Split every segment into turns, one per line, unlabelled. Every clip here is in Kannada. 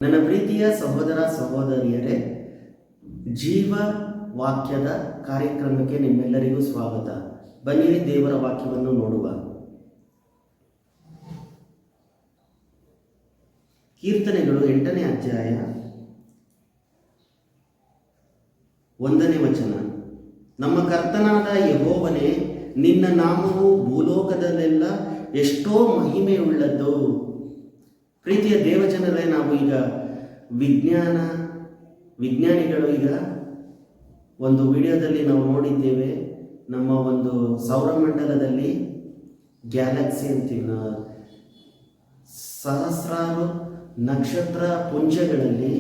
ನನ್ನ ಪ್ರೀತಿಯ ಸಹೋದರ ಸಹೋದರಿಯರೇ, ಜೀವ ವಾಕ್ಯದ ಕಾರ್ಯಕ್ರಮಕ್ಕೆ ನಿಮ್ಮೆಲ್ಲರಿಗೂ ಸ್ವಾಗತ. ಬನ್ನಿರಿ ದೇವರ ವಾಕ್ಯವನ್ನು ನೋಡುವ. ಕೀರ್ತನೆಗಳು 8ನೇ ಅಧ್ಯಾಯ 1ನೇ ವಚನ. ನಮ್ಮ ಕರ್ತನಾದ ಯೆಹೋವನೇ, ನಿನ್ನ ನಾಮವು ಭೂಲೋಕದಲ್ಲೆಲ್ಲ ಎಷ್ಟೋ ಮಹಿಮೆಯುಳ್ಳದ್ದು. ಪ್ರೀತಿಯ ದೇವಜನರೇ, ನಾವು ಈಗ ವಿಜ್ಞಾನಿಗಳು ಈಗ ಒಂದು ವಿಡಿಯೋದಲ್ಲಿ ನಾವು ನೋಡಿದ್ದೇವೆ, ನಮ್ಮ ಒಂದು ಸೌರಮಂಡಲದಲ್ಲಿ ಗ್ಯಾಲಕ್ಸಿ ಅಂತೀವಿ, ಸಹಸ್ರಾರು ನಕ್ಷತ್ರ ಪುಂಜಗಳಲ್ಲಿ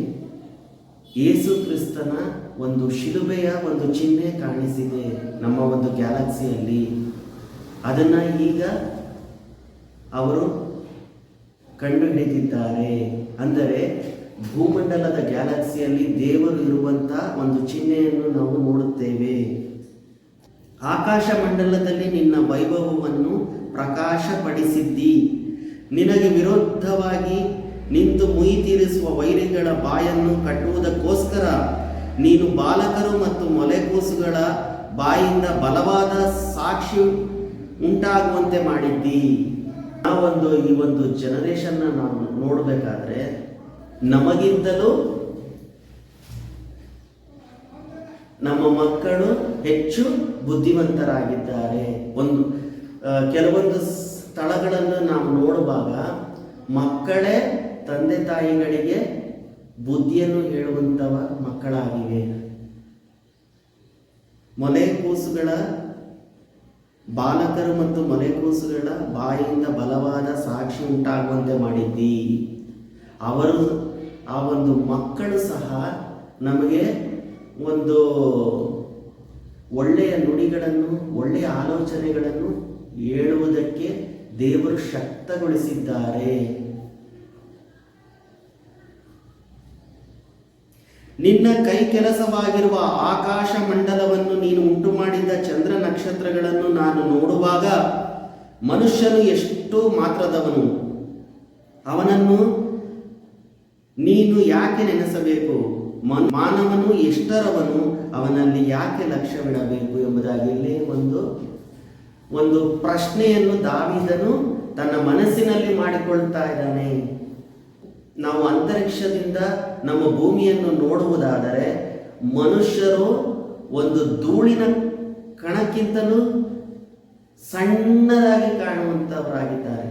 ಯೇಸು ಕ್ರಿಸ್ತನ ಒಂದು ಶಿಲುಬೆಯ ಒಂದು ಚಿಹ್ನೆ ಕಾಣಿಸಿದೆ ನಮ್ಮ ಒಂದು ಗ್ಯಾಲಕ್ಸಿಯಲ್ಲಿ. ಅದನ್ನು ಈಗ ಅವರು ಕಂಡುಹಿಡಿದಿದ್ದಾರೆ. ಅಂದರೆ ಭೂಮಂಡಲದ ಗ್ಯಾಲಕ್ಸಿಯಲ್ಲಿ ದೇವರು ಇರುವಂಥ ಒಂದು ಚಿಹ್ನೆಯನ್ನು ನಾವು ನೋಡುತ್ತೇವೆ. ಆಕಾಶ ಮಂಡಲದಲ್ಲಿ ನಿನ್ನ ವೈಭವವನ್ನು ಪ್ರಕಾಶಪಡಿಸಿದ್ದಿ. ನಿನಗೆ ವಿರೋಧವಾಗಿ ನಿಂತು ಮುಯಿ ತೀರಿಸುವ ವೈರಿಗಳ ಬಾಯನ್ನು ಕಟ್ಟುವುದಕ್ಕೋಸ್ಕರ ನೀನು ಬಾಲಕರು ಮತ್ತು ಮೊಲೆಕೂಸುಗಳ ಬಾಯಿಂದ ಬಲವಾದ ಸಾಕ್ಷಿ ಉಂಟಾಗುವಂತೆ ಮಾಡಿದ್ದಿ. ಈ ಒಂದು ಜನರೇಷನ್ನ ನಾವು ನೋಡಬೇಕಾದ್ರೆ ನಮಗಿಂತಲೂ ನಮ್ಮ ಮಕ್ಕಳು ಹೆಚ್ಚು ಬುದ್ಧಿವಂತರಾಗಿದ್ದಾರೆ. ಕೆಲವೊಂದು ಸ್ಥಳಗಳನ್ನು ನಾವು ನೋಡುವಾಗ ಮಕ್ಕಳೇ ತಂದೆ ತಾಯಿಗಳಿಗೆ ಬುದ್ಧಿಯನ್ನು ಹೇಳುವಂಥವ ಮಕ್ಕಳಾಗಿವೆ. ಬಾಲಕರು ಮತ್ತು ಮೊಲೆಕೂಸುಗಳ ಬಾಯಿಯಿಂದ ಬಲವಾದ ಸಾಕ್ಷಿ ಉಂಟಾಗುವಂತೆ ಮಾಡಿದ್ದಿ. ಆ ಒಂದು ಮಕ್ಕಳು ಸಹ ನಮಗೆ ಒಂದು ಒಳ್ಳೆಯ ನುಡಿಗಳನ್ನು, ಒಳ್ಳೆಯ ಆಲೋಚನೆಗಳನ್ನು ಹೇಳುವುದಕ್ಕೆ ದೇವರು ಶಕ್ತಗೊಳಿಸಿದ್ದಾರೆ. ನಿನ್ನ ಕೈ ಕೆಲಸವಾಗಿರುವ ಆಕಾಶ ಮಂಡಲವನ್ನು ನೀನು ಉಂಟು ಮಾಡಿದ ಚಂದ್ರ ನಕ್ಷತ್ರಗಳನ್ನು ನಾನು ನೋಡುವಾಗ ಮನುಷ್ಯನು ಎಷ್ಟು ಮಾತ್ರದವನು, ಅವನನ್ನು ನೀನು ಯಾಕೆ ನೆನೆಸಬೇಕು? ಮಾನವನು ಎಷ್ಟರವನು, ಅವನಲ್ಲಿ ಯಾಕೆ ಲಕ್ಷ್ಯವಿಡಬೇಕು ಎಂಬುದಾಗಿ ಇಲ್ಲಿ ಒಂದು ಪ್ರಶ್ನೆಯನ್ನು ದಾವೀದನು ತನ್ನ ಮನಸ್ಸಿನಲ್ಲಿ ಮಾಡಿಕೊಳ್ತಾ ಇದ್ದಾನೆ. ನಾವು ಅಂತರಿಕ್ಷದಿಂದ ನಮ್ಮ ಭೂಮಿಯನ್ನು ನೋಡುವುದಾದರೆ ಮನುಷ್ಯರು ಒಂದು ಧೂಳಿನ ಕಣಕ್ಕಿಂತಲೂ ಸಣ್ಣದಾಗಿ ಕಾಣುವಂಥವರಾಗಿದ್ದಾರೆ.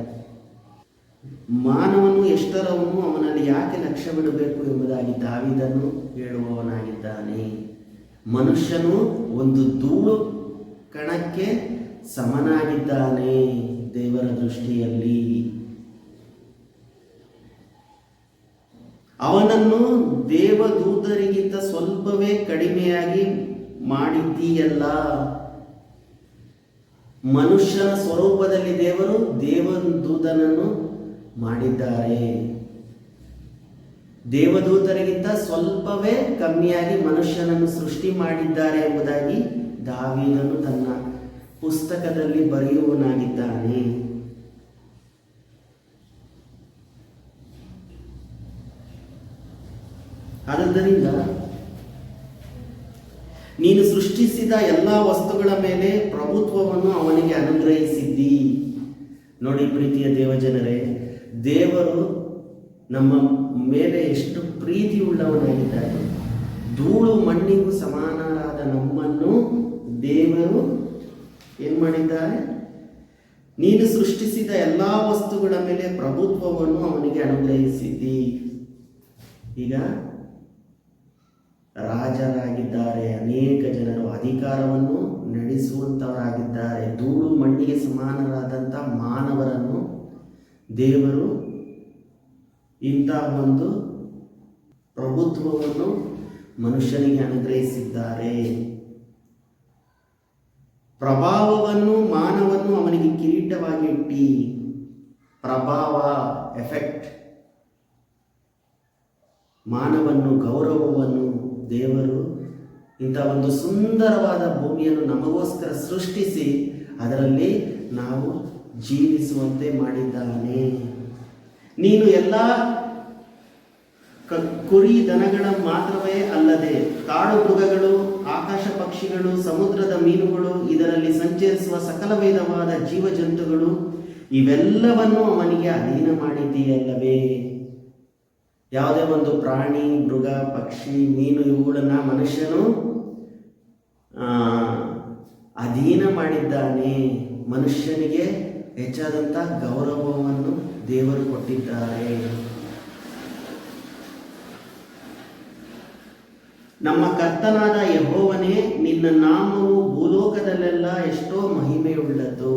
ಮಾನವನು ಎಷ್ಟರವನು, ಅವನಲ್ಲಿ ಯಾಕೆ ಲಕ್ಷ್ಯವಿಡಬೇಕು ಎಂಬುದಾಗಿ ದಾವೀದನು ಹೇಳುವವನಾಗಿದ್ದಾನೆ. ಮನುಷ್ಯನು ಒಂದು ಧೂಳು ಕಣಕ್ಕೆ ಸಮನಾಗಿದ್ದಾನೆ ದೇವರ ದೃಷ್ಟಿಯಲ್ಲಿ. ಅವನನ್ನು ದೇವದೂತರಿಗಿಂತ ಸ್ವಲ್ಪವೇ ಕಡಿಮೆಯಾಗಿ ಮಾಡಿದ್ದೀಯಲ್ಲ. ಮನುಷ್ಯನ ಸ್ವರೂಪದಲ್ಲಿ ದೇವರು ದೇವದೂತನನ್ನು ಮಾಡಿದ್ದಾರೆ. ದೇವದೂತರಿಗಿಂತ ಸ್ವಲ್ಪವೇ ಕಮ್ಮಿಯಾಗಿ ಮನುಷ್ಯನನ್ನು ಸೃಷ್ಟಿ ಮಾಡಿದ್ದಾರೆ ಎಂಬುದಾಗಿ ದಾವೀದನು ತನ್ನ ಪುಸ್ತಕದಲ್ಲಿ ಬರೆಯುವನಾಗಿದ್ದಾನೆ. ಆದ್ದರಿಂದ ನೀನು ಸೃಷ್ಟಿಸಿದ ಎಲ್ಲ ವಸ್ತುಗಳ ಮೇಲೆ ಪ್ರಭುತ್ವವನ್ನು ಅವನಿಗೆ ಅನುಗ್ರಹಿಸಿದ್ದಿ. ನೋಡಿ ಪ್ರೀತಿಯ ದೇವಜನರೇ, ದೇವರು ನಮ್ಮ ಮೇಲೆ ಎಷ್ಟು ಪ್ರೀತಿ ಉಳ್ಳವನಾಗಿದ್ದಾನೆ. ಧೂಳು ಮಣ್ಣಿಗೂ ಸಮಾನರಾದ ನಮ್ಮನ್ನು ದೇವರು ಏನು ಮಾಡಿದ್ದಾರೆ? ನೀನು ಸೃಷ್ಟಿಸಿದ ಎಲ್ಲ ವಸ್ತುಗಳ ಮೇಲೆ ಪ್ರಭುತ್ವವನ್ನು ಅವನಿಗೆ ಅನುಗ್ರಹಿಸಿದ್ದಿ. ಈಗ ರಾಜರಾಗಿದ್ದಾರೆ, ಅನೇಕ ಜನರು ಅಧಿಕಾರವನ್ನು ನಡೆಸುವಂಥವರಾಗಿದ್ದಾರೆ. ಧೂಳು ಮಣ್ಣಿಗೆ ಸಮಾನರಾದಂಥ ಮಾನವರನ್ನು ದೇವರು ಇಂತಹ ಒಂದು ಪ್ರಭುತ್ವವನ್ನು ಮನುಷ್ಯನಿಗೆ ಅನುಗ್ರಹಿಸಿದ್ದಾರೆ. ಪ್ರಭಾವವನ್ನು, ಮಾನವನ್ನು ಅವನಿಗೆ ಕಿರೀಟವಾಗಿ ಇಟ್ಟಿ. ಪ್ರಭಾವ, ಎಫೆಕ್ಟ್, ಮಾನವನ್ನು, ಗೌರವವನ್ನು ದೇವರು ಇಂಥ ಒಂದು ಸುಂದರವಾದ ಭೂಮಿಯನ್ನು ನಮಗೋಸ್ಕರ ಸೃಷ್ಟಿಸಿ ಅದರಲ್ಲಿ ನಾವು ಜೀವಿಸುವಂತೆ ಮಾಡಿದ್ದಾನೆ. ನೀನು ಎಲ್ಲ ಕುರಿ ದನಗಳ ಮಾತ್ರವೇ ಅಲ್ಲದೆ ಕಾಡು ಮೃಗಗಳು, ಆಕಾಶ ಪಕ್ಷಿಗಳು, ಸಮುದ್ರದ ಮೀನುಗಳು, ಇದರಲ್ಲಿ ಸಂಚರಿಸುವ ಸಕಲ ವಿಧವಾದ ಜೀವಜಂತುಗಳು ಇವೆಲ್ಲವನ್ನು ಅವನಿಗೆ ಅಧೀನ ಮಾಡಿದ್ದೀಯಲ್ಲವೇ. ಯಾವುದೇ ಒಂದು ಪ್ರಾಣಿ, ಮೃಗ, ಪಕ್ಷಿ, ಮೀನು ಇವುಗಳನ್ನು ಮನುಷ್ಯನು ಅಧೀನ ಮಾಡಿದ್ದಾನೆ. ಮನುಷ್ಯನಿಗೆ ಹೆಚ್ಚಾದಂಥ ಗೌರವವನ್ನು ದೇವರು ಕೊಟ್ಟಿದ್ದಾರೆ. ನಮ್ಮ ಕರ್ತನಾದ ಯೆಹೋವನೇ, ನಿನ್ನ ನಾಮವು ಭೂಲೋಕದಲ್ಲೆಲ್ಲ ಎಷ್ಟೋ ಮಹಿಮೆಯುಳ್ಳದ್ದು.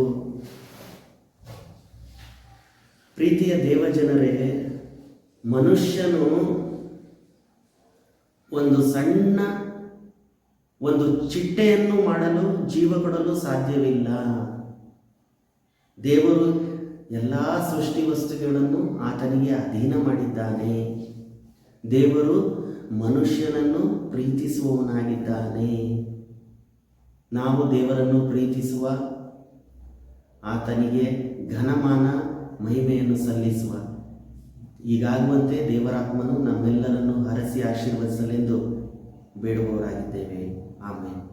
ಪ್ರೀತಿಯ ದೇವಜನರೇ, ಮನುಷ್ಯನು ಒಂದು ಸಣ್ಣ ಒಂದು ಚಿಟ್ಟೆಯನ್ನು ಮಾಡಲು, ಜೀವ ಕೊಡಲು ಸಾಧ್ಯವಿಲ್ಲ. ದೇವರು ಎಲ್ಲ ಸೃಷ್ಟಿ ವಸ್ತುಗಳನ್ನು ಆತನಿಗೆ ಅಧೀನ ಮಾಡಿದ್ದಾನೆ. ದೇವರು ಮನುಷ್ಯನನ್ನು ಪ್ರೀತಿಸುವವನಾಗಿದ್ದಾನೆ. ನಾವು ದೇವರನ್ನು ಪ್ರೀತಿಸುವ, ಆತನಿಗೆ ಘನಮಾನ ಮಹಿಮೆಯನ್ನು ಸಲ್ಲಿಸುವ. ಹೀಗಾಗುವಂತೆ ದೇವರಾತ್ಮನು ನಮ್ಮೆಲ್ಲರನ್ನು ಹರಸಿ ಆಶೀರ್ವದಿಸಲೆಂದು ಬೇಡುವವರಾಗಿದ್ದೇವೆ. ಆಮೇಲೆ